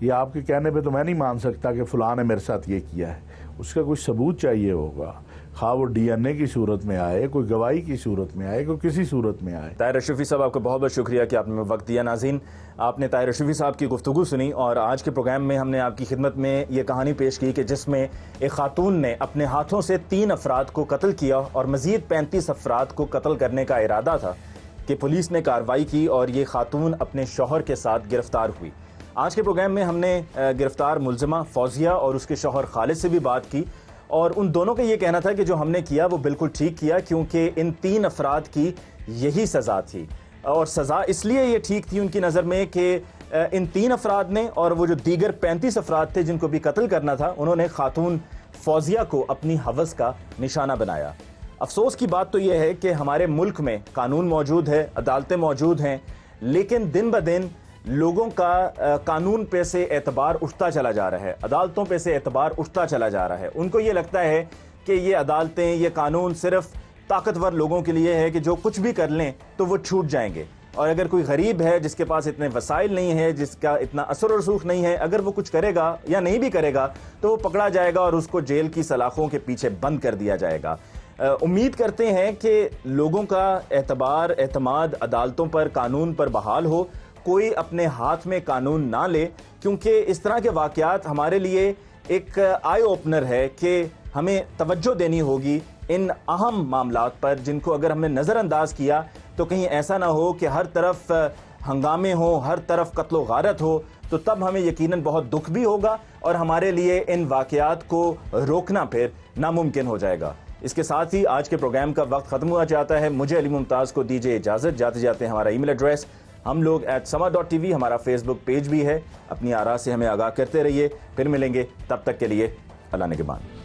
یہ آپ کے کہنے پہ تو میں نہیں مان سکتا کہ فلاں نے میرے ساتھ یہ کیا ہے. اس کا کوئی ثبوت چاہیے ہوگا, خواہ وہ ڈی این اے کی صورت میں آئے, کوئی گواہی کی صورت میں آئے, کوئی کسی صورت میں آئے. طاہر اشرفی صاحب آپ کا بہت بہت شکریہ کہ آپ نے وقت دیا. ناظرین, آپ نے طاہر اشرفی صاحب کی گفتگو سنی, اور آج کے پروگرام میں ہم نے آپ کی خدمت میں یہ کہانی پیش کی کہ جس میں ایک خاتون نے اپنے ہاتھوں سے 3 افراد کو قتل کیا اور مزید 35 افراد کو قتل کرنے کا ارادہ تھا کہ پولیس نے کارروائی کی اور یہ خاتون اپنے شوہر کے ساتھ گرفتار ہوئی. آج کے پروگرام میں ہم نے گرفتار ملزمہ فوزیہ اور اس کے شوہر خالد سے بھی بات کی, اور ان دونوں کا یہ کہنا تھا کہ جو ہم نے کیا وہ بالکل ٹھیک کیا, کیونکہ ان 3 افراد کی یہی سزا تھی. اور سزا اس لیے یہ ٹھیک تھی ان کی نظر میں کہ ان 3 افراد نے اور وہ جو دیگر 35 افراد تھے جن کو بھی قتل کرنا تھا, انہوں نے خاتون فوزیہ کو اپنی ہوس کا نشانہ بنایا. افسوس کی بات تو یہ ہے کہ ہمارے ملک میں قانون موجود ہے, عدالتیں موجود ہیں, لیکن دن بدن لوگوں کا قانون پہ سے اعتبار اٹھتا چلا جا رہا ہے, عدالتوں پہ سے اعتبار اٹھتا چلا جا رہا ہے. ان کو یہ لگتا ہے کہ یہ عدالتیں, یہ قانون صرف طاقتور لوگوں کے لیے ہے کہ جو کچھ بھی کر لیں تو وہ چھوٹ جائیں گے, اور اگر کوئی غریب ہے جس کے پاس اتنے وسائل نہیں ہے, جس کا اتنا اثر و رسوخ نہیں ہے, اگر وہ کچھ کرے گا یا نہیں بھی کرے گا تو وہ پکڑا جائے گا اور اس کو جیل کی سلاخوں کے پیچھے بند کر دیا جائے گا. امید کرتے ہیں کہ لوگوں کا اعتبار, اعتماد عدالتوں پر, قانون پر بحال ہو, کوئی اپنے ہاتھ میں قانون نہ لے, کیونکہ اس طرح کے واقعات ہمارے لیے ایک آئی اوپنر ہے کہ ہمیں توجہ دینی ہوگی ان اہم معاملات پر, جن کو اگر ہم نے نظر انداز کیا تو کہیں ایسا نہ ہو کہ ہر طرف ہنگامے ہوں, ہر طرف قتل و غارت ہو, تو تب ہمیں یقیناً بہت دکھ بھی ہوگا اور ہمارے لیے ان واقعات کو روکنا پھر ناممکن ہو جائے گا. اس کے ساتھ ہی آج کے پروگرام کا وقت ختم ہوا جاتا ہے. مجھے علی ممتاز کو دیجیے اجازت. جاتے جاتے ہمارا ای میل ایڈریس ہم لوگ @sama.tv, ہمارا فیس بک پیج بھی ہے. اپنی آراء سے ہمیں آگاہ کرتے رہیے. پھر ملیں گے, تب تک کے لیے اللہ نگہبان.